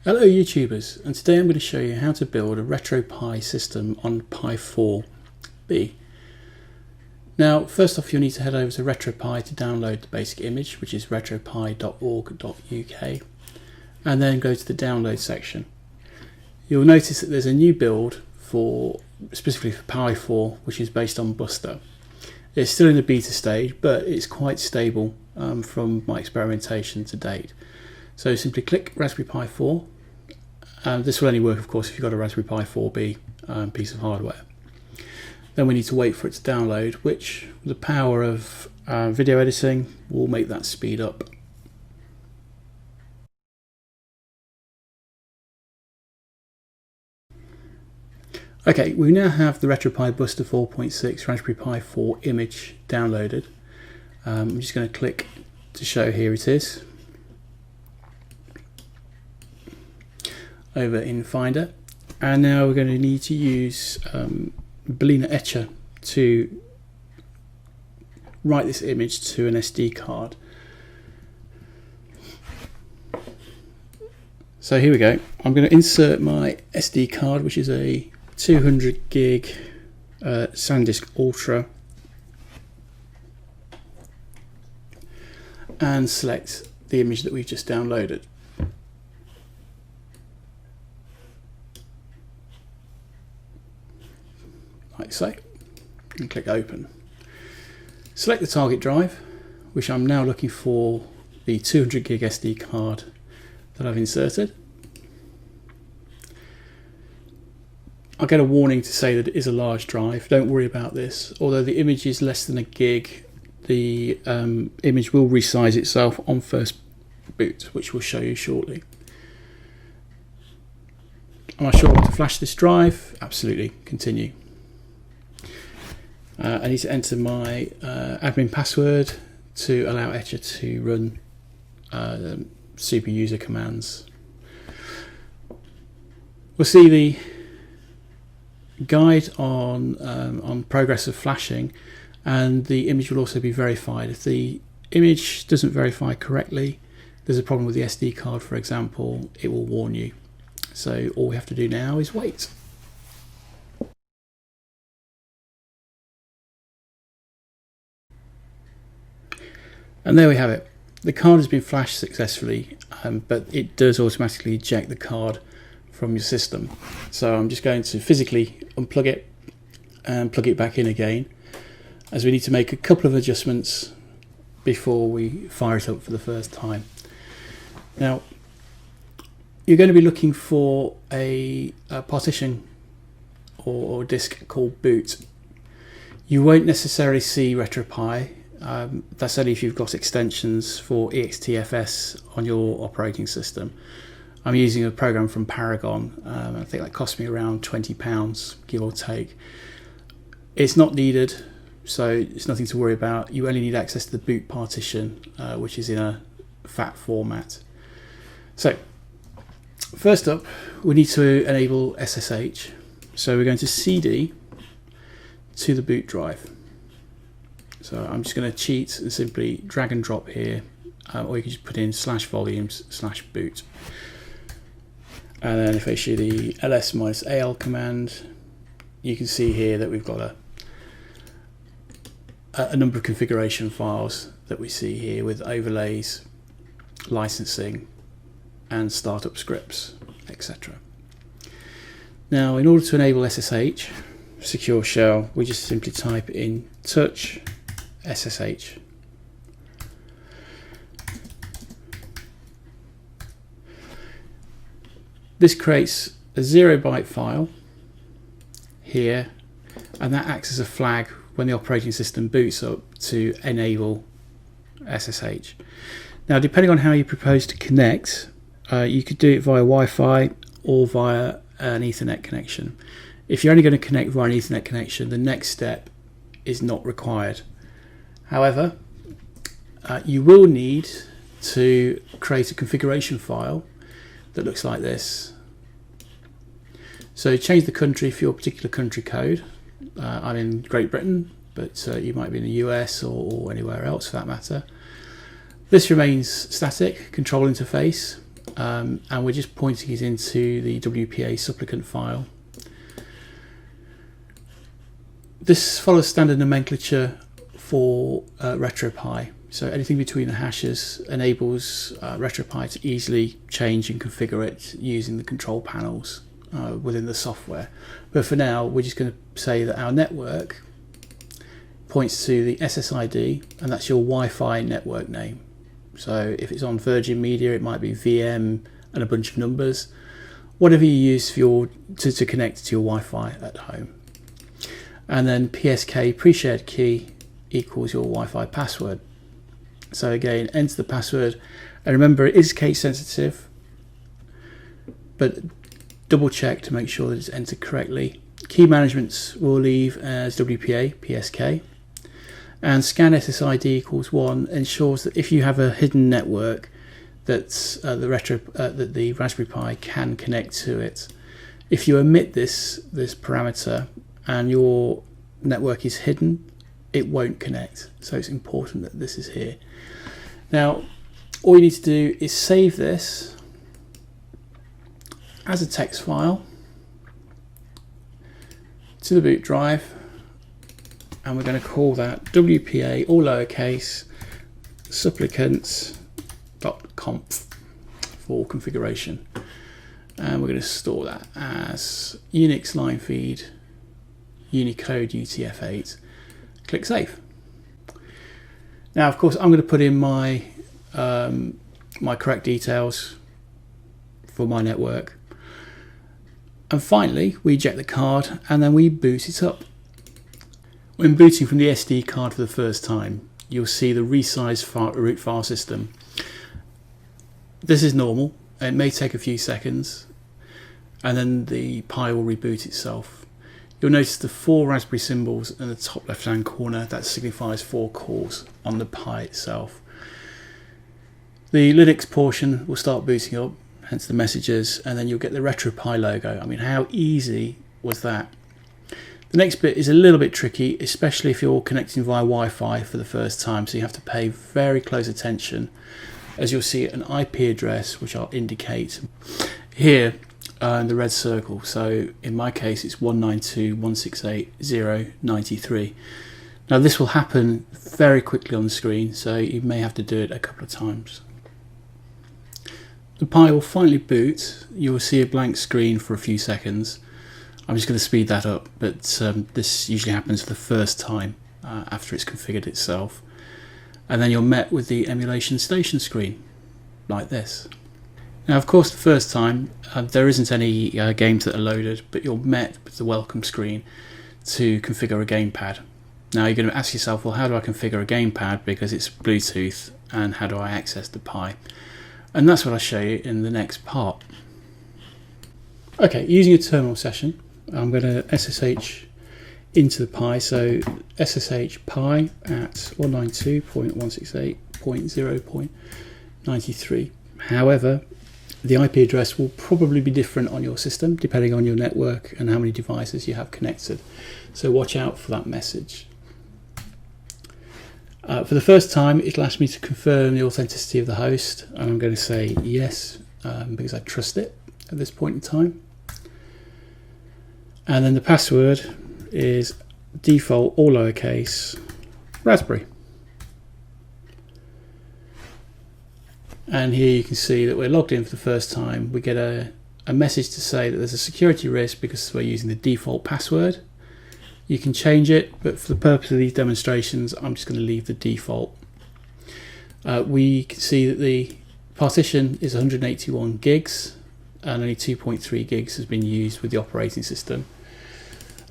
Hello YouTubers, and today I'm going to show you how to build a RetroPie system on Pi4b. Now first off, you'll need to head over to RetroPie to download the basic image, which is retropie.org.uk, and then go to the download section. You'll notice that there's a new build specifically for Pi4, which is based on Buster. It's still in the beta stage, but it's quite stable from my experimentation to date. So simply click Raspberry Pi 4. This will only work, of course, if you've got a Raspberry Pi 4b piece of hardware. Then we need to wait for it to download, which the power of video editing will make that speed up. Okay, we now have the RetroPie Buster 4.6 Raspberry Pi 4 image downloaded. I'm just going to click to show here it is. Over in Finder, and now we're going to need to use Boolean Etcher to write this image to an SD card. So here we go. I'm going to insert my SD card, which is a 200 gig SanDisk Ultra, and select the image that we've just downloaded. Like so, and click open. Select the target drive, which I'm now looking for the 200 gig SD card that I've inserted. I'll get a warning to say that it is a large drive. Don't worry about this. Although the image is less than a gig, the image will resize itself on first boot, which we'll show you shortly. Am I sure I want to flash this drive? Absolutely. Continue. I need to enter my admin password to allow Etcher to run super user commands. We'll see the guide on progress of flashing, and the image will also be verified. If the image doesn't verify correctly, there's a problem with the SD card, for example, it will warn you. So all we have to do now is wait. And there we have it. The card has been flashed successfully, but it does automatically eject the card from your system. So I'm just going to physically unplug it and plug it back in again, as we need to make a couple of adjustments before we fire it up for the first time. Now, you're going to be looking for a partition or disk called boot. You won't necessarily see RetroPie. That's only if you've got extensions for EXTFS on your operating system. I'm using a program from Paragon. I think that cost me around £20, give or take. It's not needed, so it's nothing to worry about. You only need access to the boot partition, which is in a FAT format. So, first up, we need to enable SSH. So we're going to CD to the boot drive. So I'm just going to cheat and simply drag and drop here, or you can just put in /volumes/boot. And then if I issue the ls-al command, you can see here that we've got a number of configuration files that we see here with overlays, licensing, and startup scripts, etc. Now, in order to enable SSH, secure shell, we just simply type in touch SSH. This creates a 0-byte file here, and that acts as a flag when the operating system boots up to enable SSH. Now, depending on how you propose to connect, you could do it via Wi-Fi or via an Ethernet connection. If you're only going to connect via an Ethernet connection, the next step is not required. However, you will need to create a configuration file that looks like this. So change the country for your particular country code. I'm in Great Britain, but you might be in the US or anywhere else for that matter. This remains static, control interface, and we're just pointing it into the WPA supplicant file. This follows standard nomenclature for RetroPie, so anything between the hashes enables RetroPie to easily change and configure it using the control panels within the software. But for now, we're just going to say that our network points to the SSID, and that's your Wi-Fi network name. So if it's on Virgin Media, it might be VM and a bunch of numbers, whatever you use for to connect to your Wi-Fi at home. And then PSK, pre-shared key, equals your Wi-Fi password. So again, enter the password, and remember it is case sensitive, but double check to make sure that it's entered correctly. Key management will leave as WPA, PSK. And scan SSID equals 1 ensures that if you have a hidden network that the Raspberry Pi can connect to it. If you omit this parameter and your network is hidden, it won't connect. So it's important that this is here. Now, all you need to do is save this as a text file to the boot drive, and we're going to call that WPA, all lowercase, supplicants.conf for configuration. And we're going to store that as Unix line feed, Unicode UTF-8. Click Save. Now, of course, I'm going to put in my my correct details for my network. And finally, we eject the card and then we boot it up. When booting from the SD card for the first time, you'll see the resized root file system. This is normal. It may take a few seconds, and then the Pi will reboot itself. You'll notice the 4 Raspberry symbols in the top left hand corner. That signifies 4 cores on the Pi itself. The Linux portion will start booting up, hence the messages, and then you'll get the RetroPie logo. I mean, how easy was that? The next bit is a little bit tricky, especially if you're connecting via Wi-Fi for the first time, so you have to pay very close attention, as you'll see an IP address which I'll indicate here in the red circle. So in my case it's 192.168.0.93. Now this will happen very quickly on the screen, so you may have to do it a couple of times. The Pi will finally boot. You will see a blank screen for a few seconds. I'm just going to speed that up, but this usually happens for the first time after it's configured itself. And then you're met with the emulation station screen, like this. Now, of course, the first time there isn't any games that are loaded, but you're met with the welcome screen to configure a gamepad. Now you're going to ask yourself, well, how do I configure a gamepad, because it's Bluetooth, and how do I access the Pi? And that's what I'll show you in the next part. Okay, using a terminal session, I'm going to SSH into the Pi, so SSH Pi at 192.168.0.93. However, the IP address will probably be different on your system depending on your network and how many devices you have connected. So watch out for that message. For the first time, it'll ask me to confirm the authenticity of the host, and I'm going to say yes because I trust it at this point in time. And then the password is default all lowercase Raspberry. And here you can see that we're logged in for the first time. We get a message to say that there's a security risk because we're using the default password. You can change it, but for the purpose of these demonstrations, I'm just going to leave the default. We can see that the partition is 181 gigs and only 2.3 gigs has been used with the operating system.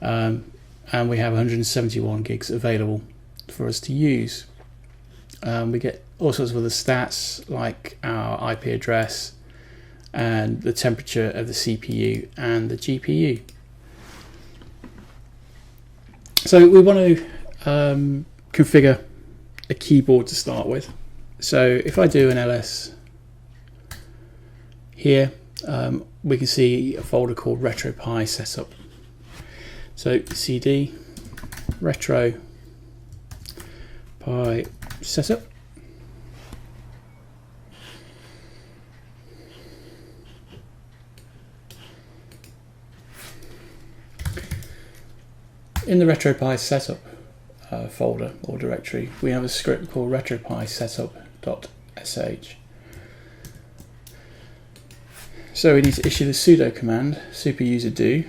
And we have 171 gigs available for us to use. We get all sorts of other stats like our IP address and the temperature of the CPU and the GPU. So we want to configure a keyboard to start with. So if I do an ls here, we can see a folder called RetroPie setup. So cd RetroPie setup. in the RetroPie setup folder or directory, we have a script called RetroPie setup.sh. So we need to issue the sudo command superuser do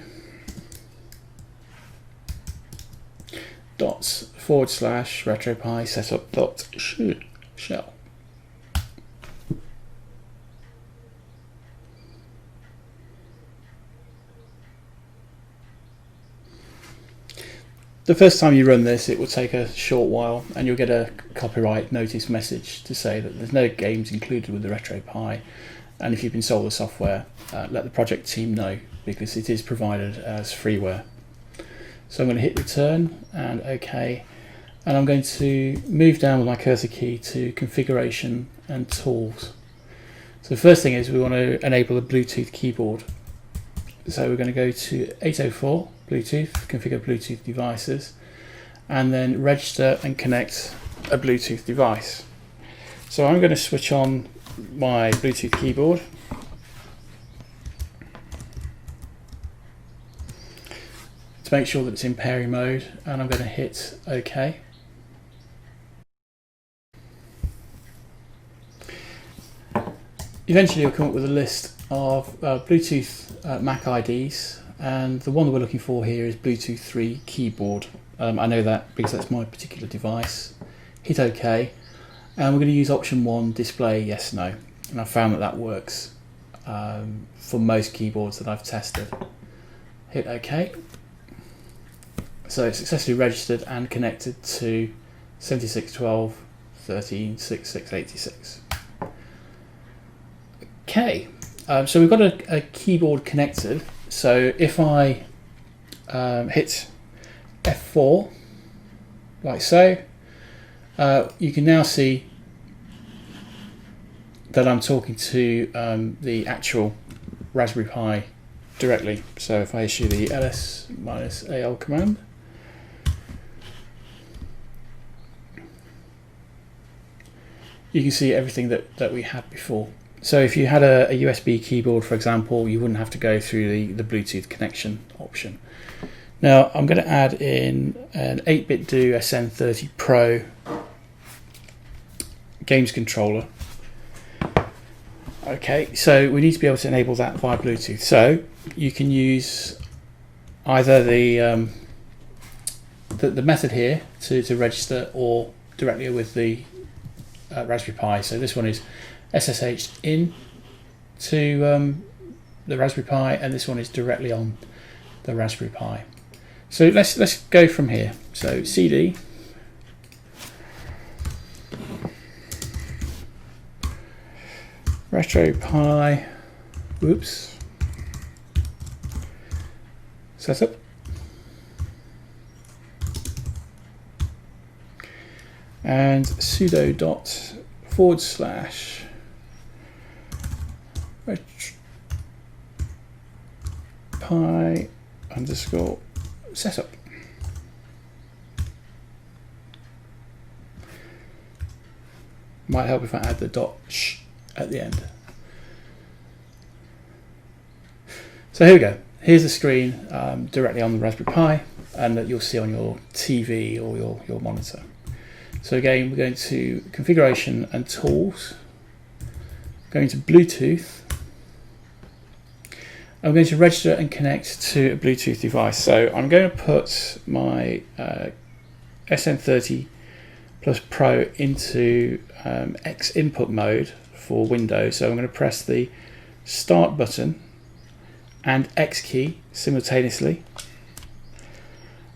/RetroPie setup.shell. The first time you run this, it will take a short while and you'll get a copyright notice message to say that there's no games included with the RetroPie, and if you've been sold the software, let the project team know, because it is provided as freeware. So I'm going to hit return and OK, and I'm going to move down with my cursor key to configuration and tools. So the first thing is we want to enable a Bluetooth keyboard. So we're going to go to 804 Bluetooth, configure Bluetooth devices, and then register and connect a Bluetooth device. So I'm going to switch on my Bluetooth keyboard. To make sure that it's in pairing mode, and I'm going to hit OK. Eventually you'll come up with a list of Bluetooth Mac IDs, and the one that we're looking for here is Bluetooth 3 keyboard. I know that because that's my particular device. Hit OK, and we're going to use option 1, display yes no, and I found that that works for most keyboards that I've tested. Hit OK. So it's successfully registered and connected to 7612.13.6686. Okay, so we've got a keyboard connected. So if I hit F4, like so, you can now see that I'm talking to the actual Raspberry Pi directly. So if I issue the ls-al command, you can see everything that we had before. So if you had a USB keyboard, for example, you wouldn't have to go through the Bluetooth connection option. Now I'm going to add in an 8-bit do SN30 Pro games controller. Okay, so we need to be able to enable that via Bluetooth. So you can use either the method here to register, or directly with the Raspberry Pi. So this one is SSH in to the Raspberry Pi, and this one is directly on the Raspberry Pi. So let's go from here. So CD RetroPie setup, and sudo /RetroPie _setup. Might help if I add the .sh at the end. So here we go. Here's the screen directly on the Raspberry Pi, and that you'll see on your TV or your monitor. So again, we're going to configuration and tools, going to Bluetooth. I'm going to register and connect to a Bluetooth device. So I'm going to put my SN30 Plus Pro into X input mode for Windows. So I'm going to press the Start button and X key simultaneously,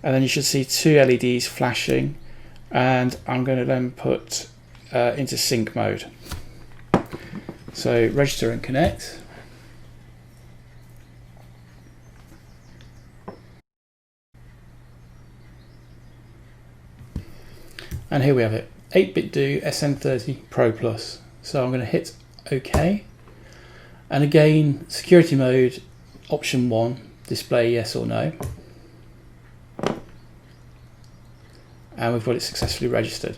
and then you should see two LEDs flashing, and I'm going to then put into sync mode. So register and connect. And here we have it, 8-bit do SN30 Pro Plus. So I'm going to hit OK. And again, security mode, option 1, display yes or no. And we've got it successfully registered.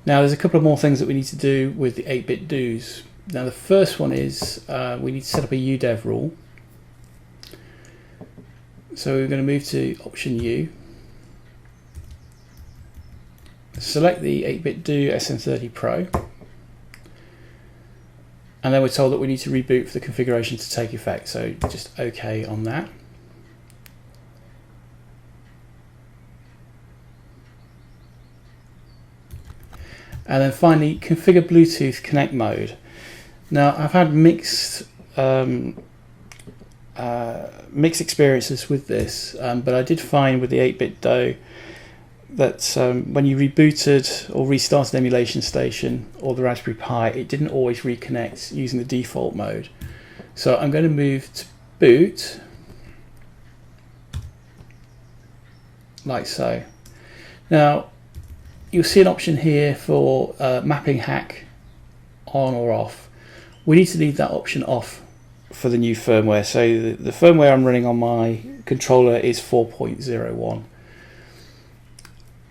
Now there's a couple of more things that we need to do with the 8-bit do's. Now the first one is we need to set up a UDEV rule. So we're going to move to option U, select the 8-bit do SN30 Pro, and then we're told that we need to reboot for the configuration to take effect, so just OK on that. And then finally, configure Bluetooth connect mode. Now, I've had mixed experiences with this, but I did find with the 8-bit do that when you rebooted or restarted Emulation Station or the Raspberry Pi, it didn't always reconnect using the default mode. So I'm going to move to boot, like so. Now, you'll see an option here for mapping hack on or off. We need to leave that option off for the new firmware. So the firmware I'm running on my controller is 4.01.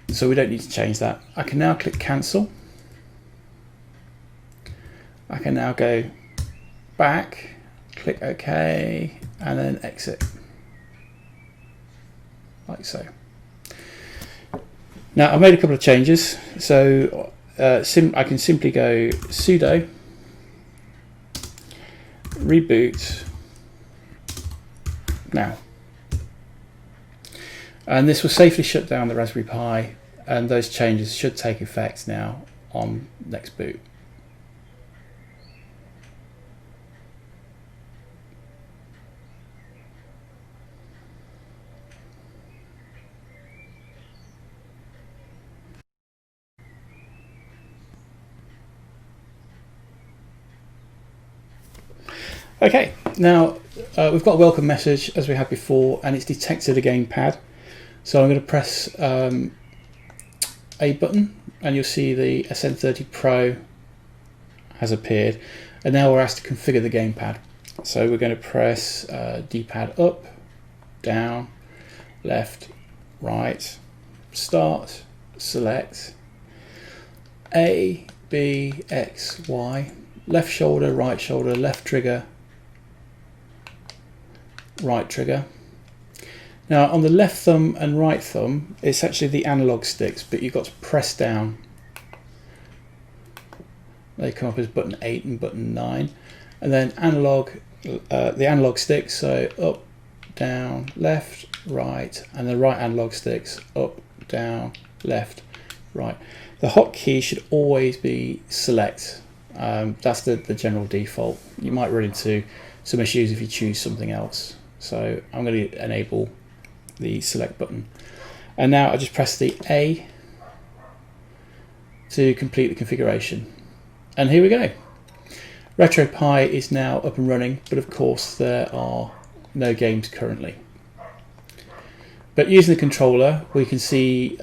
So we don't need to change that. I can now click cancel. I can now go back, click OK, and then exit, like so. Now I've made a couple of changes. So I can simply go sudo reboot now. And this will safely shut down the Raspberry Pi, and those changes should take effect now on next boot. Okay, now we've got a welcome message as we had before, and it's detected a gamepad. So I'm going to press a button, and you'll see the SN30 Pro has appeared, and now we're asked to configure the gamepad. So we're going to press D-pad up, down, left, right, start, select, A, B, X, Y, left shoulder, left trigger, right trigger. Now on the left thumb and right thumb, it's actually the analog sticks, but you've got to press down. They come up as button 8 and button 9. And then analog, the analog sticks, so up, down, left, right, and the right analog sticks, up, down, left, right. The hotkey should always be select. That's the general default. You might run into some issues if you choose something else. So I'm going to enable the select button, and now I just press the A to complete the configuration, and here we go. RetroPie is now up and running, but of course there are no games currently. But using the controller, we can see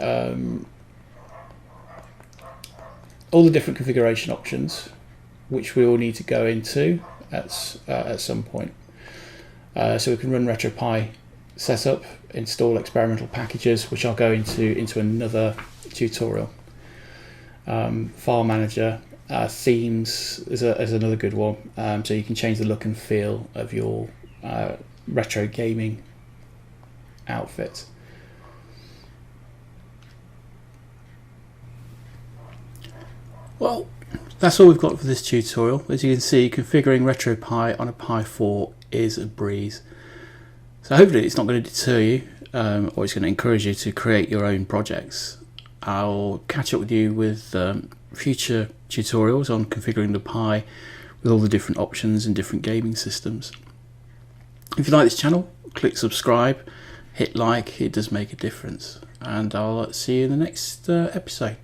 all the different configuration options, which we all need to go into at some point. So we can run RetroPie setup, install experimental packages, which I'll go into another tutorial. File manager, themes is another good one. So you can change the look and feel of your retro gaming outfit. Well, that's all we've got for this tutorial. As you can see, configuring RetroPie on a Pi 4 is a breeze. So hopefully it's not going to deter you, or it's going to encourage you to create your own projects. I'll catch up with you with future tutorials on configuring the Pi with all the different options and different gaming systems. If you like this channel, click subscribe, hit like, it does make a difference. And I'll see you in the next episode.